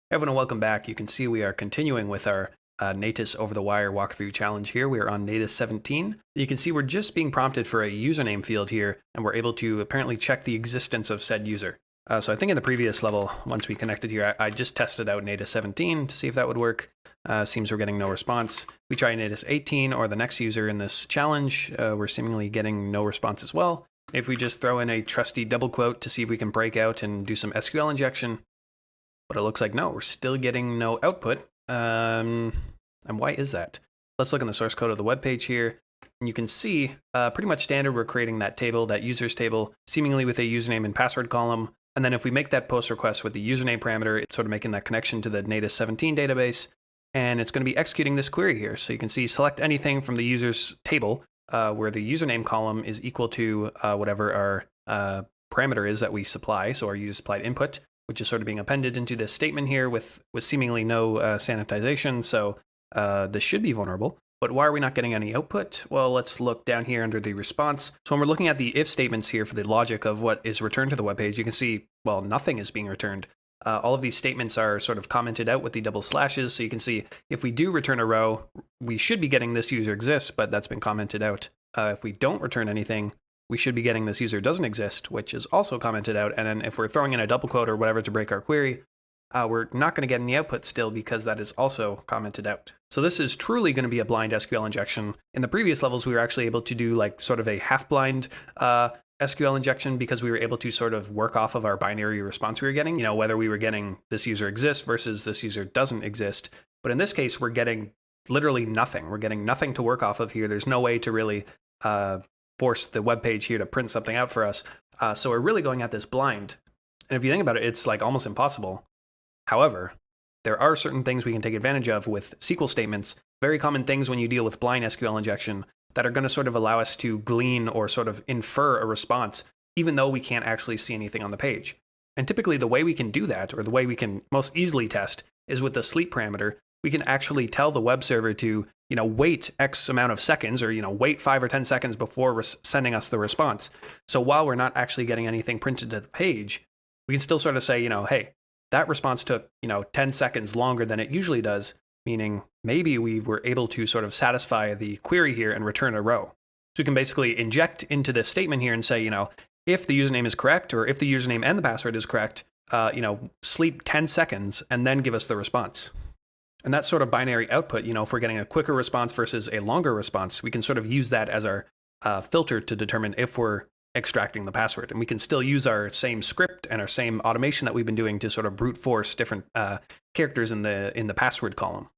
Everyone, welcome back. You can see we are continuing with our Natus over the wire walkthrough challenge here. We are on Natus 17. You can see we're just being prompted for a username field here, and we're able to apparently check the existence of said user. So I think in the previous level, once we connected here, I just tested out Natus 17 to see if that would work. Seems we're getting no response. We try Natus 18 or the next user in this challenge. We're seemingly getting no response as well. If we just throw in a trusty double quote to see if we can break out and do some SQL injection, but it looks like no, we're still getting no output. And why is that? Let's look in the source code of the web page here. And you can see pretty much standard, we're creating that table, that users table, seemingly with a username and password column. And then if we make that post request with the username parameter, it's sort of making that connection to the Natus 17 database. And it's going to be executing this query here. So you can see select anything from the users table where the username column is equal to whatever our parameter is that we supply. So our user supplied input, which is sort of being appended into this statement here with seemingly no sanitization. So this should be vulnerable. But why are we not getting any output? Well, let's look down here under the response. So when we're looking at the if statements here for the logic of what is returned to the web page, you can see, well, nothing is being returned. All of these statements are sort of commented out with the double slashes. So you can see if we do return a row, we should be getting this user exists, but that's been commented out. If we don't return anything, we should be getting this user doesn't exist, which is also commented out. And then if we're throwing in a double quote or whatever to break our query, we're not going to get any output still because that is also commented out. So this is truly going to be a blind SQL injection. In the previous levels, we were actually able to do like sort of a half-blind SQL injection because we were able to sort of work off of our binary response we were getting, whether we were getting this user exists versus this user doesn't exist. But in this case, we're getting literally nothing. We're getting nothing to work off of here. There's no way to really force the web page here to print something out for us. So we're really going at this blind. And if you think about it, it's like almost impossible. However, there are certain things we can take advantage of with SQL statements, very common things when you deal with blind SQL injection that are going to sort of allow us to glean or sort of infer a response, even though we can't actually see anything on the page. And typically the way we can do that, or the way we can most easily test, is with the sleep parameter. We can actually tell the web server to, wait X amount of seconds or, wait 5 or 10 seconds before sending us the response. So while we're not actually getting anything printed to the page, we can still sort of say, hey, that response took, 10 seconds longer than it usually does, meaning maybe we were able to sort of satisfy the query here and return a row. So we can basically inject into this statement here and say, if the username is correct, or if the username and the password is correct, sleep 10 seconds and then give us the response. And that sort of binary output, if we're getting a quicker response versus a longer response, we can sort of use that as our filter to determine if we're extracting the password. And we can still use our same script and our same automation that we've been doing to sort of brute force different characters in the password column.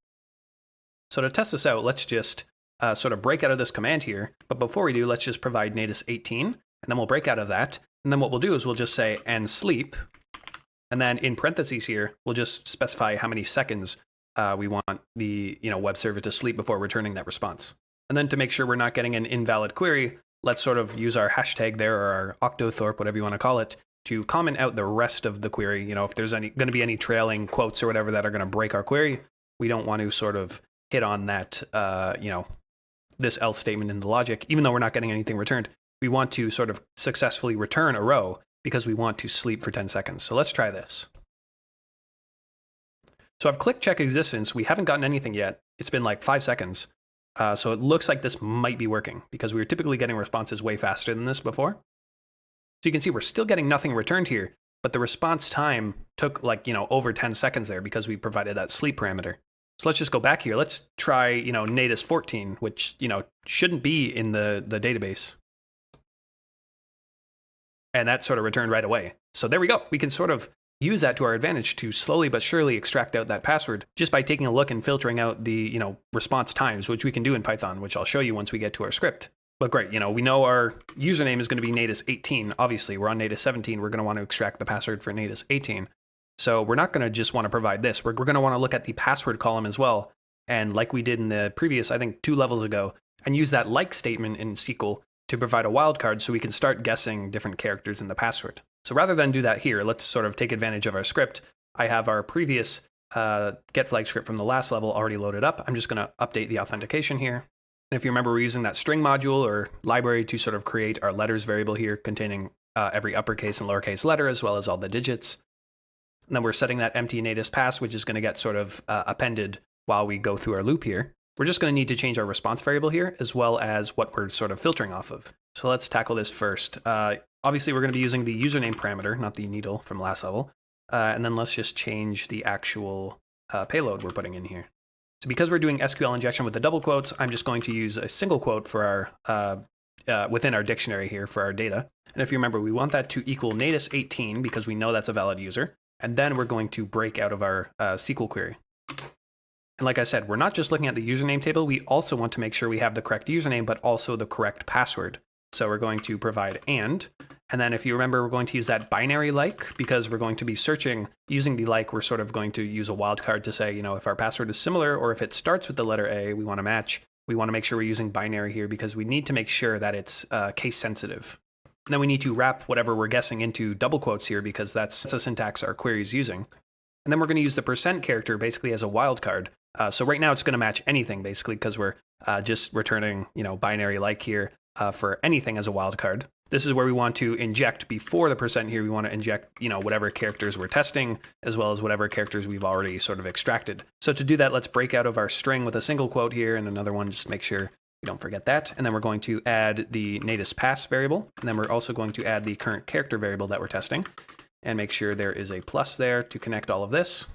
So to test this out, let's just sort of break out of this command here. But before we do, let's just provide Natus 18, and then we'll break out of that. And then what we'll do is we'll just say and sleep. And then in parentheses here, we'll just specify how many seconds we want the web server to sleep before returning that response. And then to make sure we're not getting an invalid query, let's sort of use our hashtag there, or our octothorpe, whatever you want to call it, to comment out the rest of the query. If there's going to be any trailing quotes or whatever that are going to break our query, we don't want to sort of hit on that, this else statement in the logic, even though we're not getting anything returned. We want to sort of successfully return a row because we want to sleep for 10 seconds. So let's try this. So I've clicked check existence. We haven't gotten anything yet. It's been like 5 seconds. So it looks like this might be working because we were typically getting responses way faster than this before. So you can see we're still getting nothing returned here, but the response time took like, over 10 seconds there because we provided that sleep parameter. So let's just go back here. Let's try, Natus 14, which, shouldn't be in the database. And that sort of returned right away. So there we go. We can sort of use that to our advantage to slowly but surely extract out that password just by taking a look and filtering out the, response times, which we can do in Python, which I'll show you once we get to our script. But great, we know our username is going to be Natus 18. Obviously, we're on Natus 17. We're going to want to extract the password for Natus 18. So we're not going to just want to provide this. We're going to want to look at the password column as well. And like we did in the previous, I think 2 levels ago, and use that like statement in SQL to provide a wildcard so we can start guessing different characters in the password. So rather than do that here, let's sort of take advantage of our script. I have our previous get flag script from the last level already loaded up. I'm just going to update the authentication here. And if you remember, we're using that string module or library to sort of create our letters variable here containing every uppercase and lowercase letter as well as all the digits. And then we're setting that empty natus pass, which is going to get sort of appended while we go through our loop here. We're just going to need to change our response variable here, as well as what we're sort of filtering off of. So let's tackle this first. Obviously, we're going to be using the username parameter, not the needle from last level. And then let's just change the actual payload we're putting in here. So because we're doing SQL injection with the double quotes, I'm just going to use a single quote for our within our dictionary here for our data. And if you remember, we want that to equal natus18 because we know that's a valid user. And then we're going to break out of our SQL query. And like I said, we're not just looking at the username table. We also want to make sure we have the correct username, but also the correct password. So we're going to provide and then if you remember, we're going to use that binary like because we're going to be searching using the like. We're sort of going to use a wildcard to say, if our password is similar or if it starts with the letter A, we want to match. We want to make sure we're using binary here because we need to make sure that it's case sensitive. And then we need to wrap whatever we're guessing into double quotes here because that's the syntax our query is using. And then we're going to use the percent character basically as a wildcard. So right now it's going to match anything basically because we're just returning, binary like here for anything as a wildcard. This is where we want to inject before the percent here. We want to inject, whatever characters we're testing as well as whatever characters we've already sort of extracted. So to do that, let's break out of our string with a single quote here and another one, just make sure we don't forget that. And then we're going to add the natus pass variable. And then we're also going to add the current character variable that we're testing and make sure there is a plus there to connect all of this.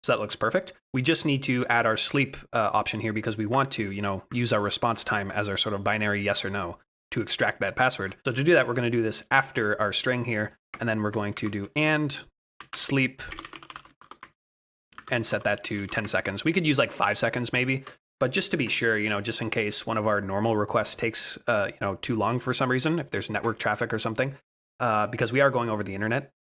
So that looks perfect. We just need to add our sleep option here because we want to, use our response time as our sort of binary yes or no to extract that password. So to do that, we're going to do this after our string here, and then we're going to do and sleep and set that to 10 seconds. We could use like 5 seconds maybe, but just to be sure, just in case one of our normal requests takes, too long for some reason, if there's network traffic or something, because we are going over the internet.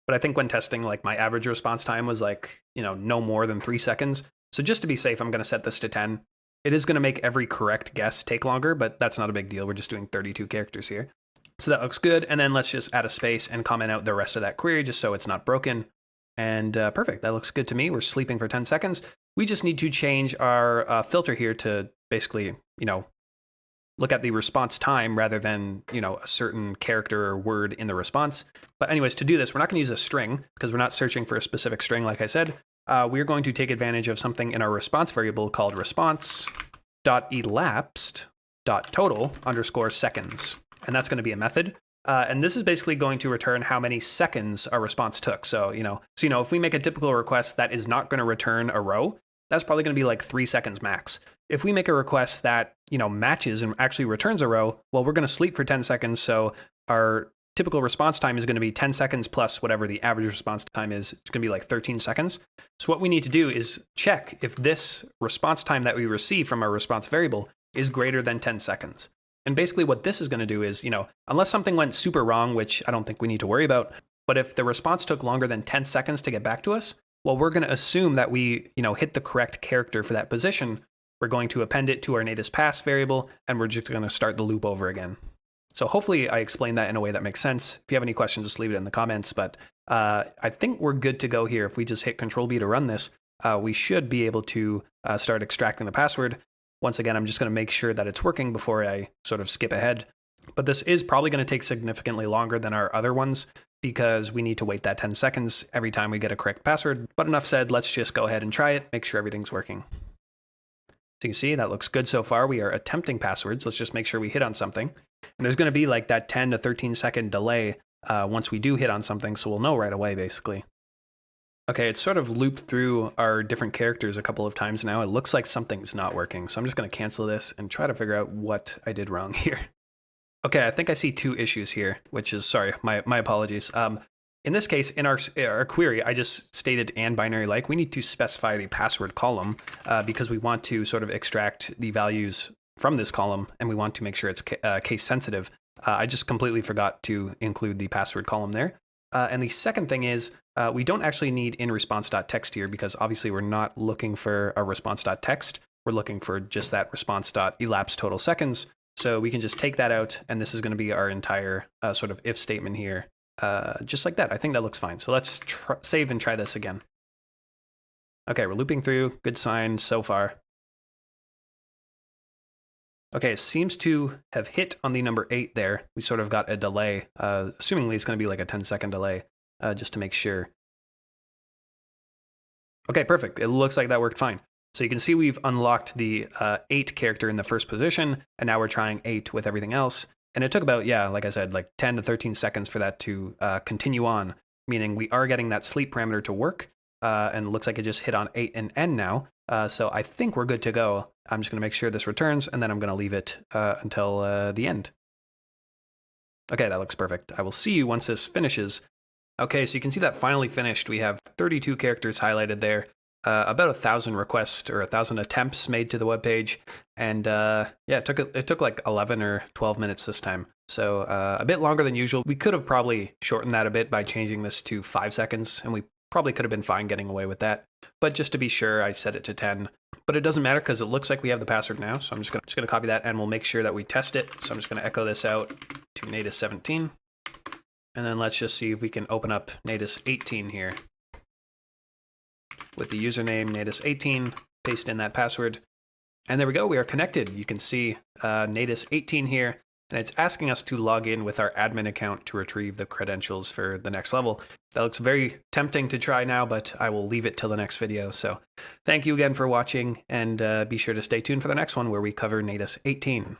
But I think when testing, like my average response time was like, no more than 3 seconds. So just to be safe, I'm going to set this to 10. It is going to make every correct guess take longer, but that's not a big deal. We're just doing 32 characters here. So that looks good. And then let's just add a space and comment out the rest of that query just so it's not broken. And perfect. That looks good to me. We're sleeping for 10 seconds. We just need to change our filter here to basically, look at the response time rather than, a certain character or word in the response. But anyways, to do this, we're not going to use a string because we're not searching for a specific string, like I said. We're going to take advantage of something in our response variable called response.elapsed.total_seconds. And that's going to be a method. And this is basically going to return how many seconds our response took. So, if we make a typical request that is not going to return a row, that's probably going to be like 3 seconds max. If we make a request that, matches and actually returns a row, well, we're going to sleep for 10 seconds. So our typical response time is going to be 10 seconds plus whatever the average response time is. It's going to be like 13 seconds. So what we need to do is check if this response time that we receive from our response variable is greater than 10 seconds. And basically what this is going to do is, unless something went super wrong, which I don't think we need to worry about, but if the response took longer than 10 seconds to get back to us, well, we're going to assume that we, hit the correct character for that position. We're going to append it to our natus pass variable, and we're just going to start the loop over again. So hopefully I explained that in a way that makes sense. If you have any questions, just leave it in the comments. But I think we're good to go here. If we just hit Control-B to run this, we should be able to start extracting the password. Once again, I'm just going to make sure that it's working before I sort of skip ahead. But this is probably going to take significantly longer than our other ones because we need to wait that 10 seconds every time we get a correct password. But enough said, let's just go ahead and try it, make sure everything's working. So you can see that looks good so far. We are attempting passwords. Let's just make sure we hit on something. And there's going to be like that 10 to 13 second delay once we do hit on something, so we'll know right away, basically. Okay, it's sort of looped through our different characters a couple of times now. It looks like something's not working, so I'm just going to cancel this and try to figure out what I did wrong here. Okay, I think I see 2 issues here, which is, sorry, my apologies. In this case, in our query, I just stated and binary like. We need to specify the password column because we want to sort of extract the values from this column, and we want to make sure it's case sensitive. I just completely forgot to include the password column there. And the second thing is we don't actually need in response.text here because obviously we're not looking for a response.text. We're looking for just that response.elapsed total seconds. So we can just take that out, and this is going to be our entire sort of if statement here. Just like that. I think that looks fine. So let's save and try this again. Okay, we're looping through. Good sign so far. Okay, it seems to have hit on the number 8 there. We sort of got a delay. Assumingly it's going to be like a 10-second delay, just to make sure. Okay, perfect. It looks like that worked fine. So you can see we've unlocked the 8 character in the first position, and now we're trying 8 with everything else. And it took about, yeah, like I said, like 10 to 13 seconds for that to continue on, meaning we are getting that sleep parameter to work, and it looks like it just hit on 8 and N now. So I think we're good to go. I'm just going to make sure this returns, and then I'm going to leave it until the end. Okay, that looks perfect. I will see you once this finishes. Okay, so you can see that finally finished. We have 32 characters highlighted there, about 1,000 requests or 1,000 attempts made to the webpage, and yeah, it took like 11 or 12 minutes this time. So a bit longer than usual. We could have probably shortened that a bit by changing this to 5 seconds, and we probably could have been fine getting away with that. But just to be sure, I set it to 10. But it doesn't matter because it looks like we have the password now. So I'm just gonna copy that, and we'll make sure that we test it. So I'm just gonna echo this out to Natus17. And then let's just see if we can open up Natus18 here. With the username Natus18, paste in that password. And there we go, we are connected. You can see Natus18 here, and it's asking us to log in with our admin account to retrieve the credentials for the next level. That looks very tempting to try now, but I will leave it till the next video. So thank you again for watching, and be sure to stay tuned for the next one where we cover Natus18.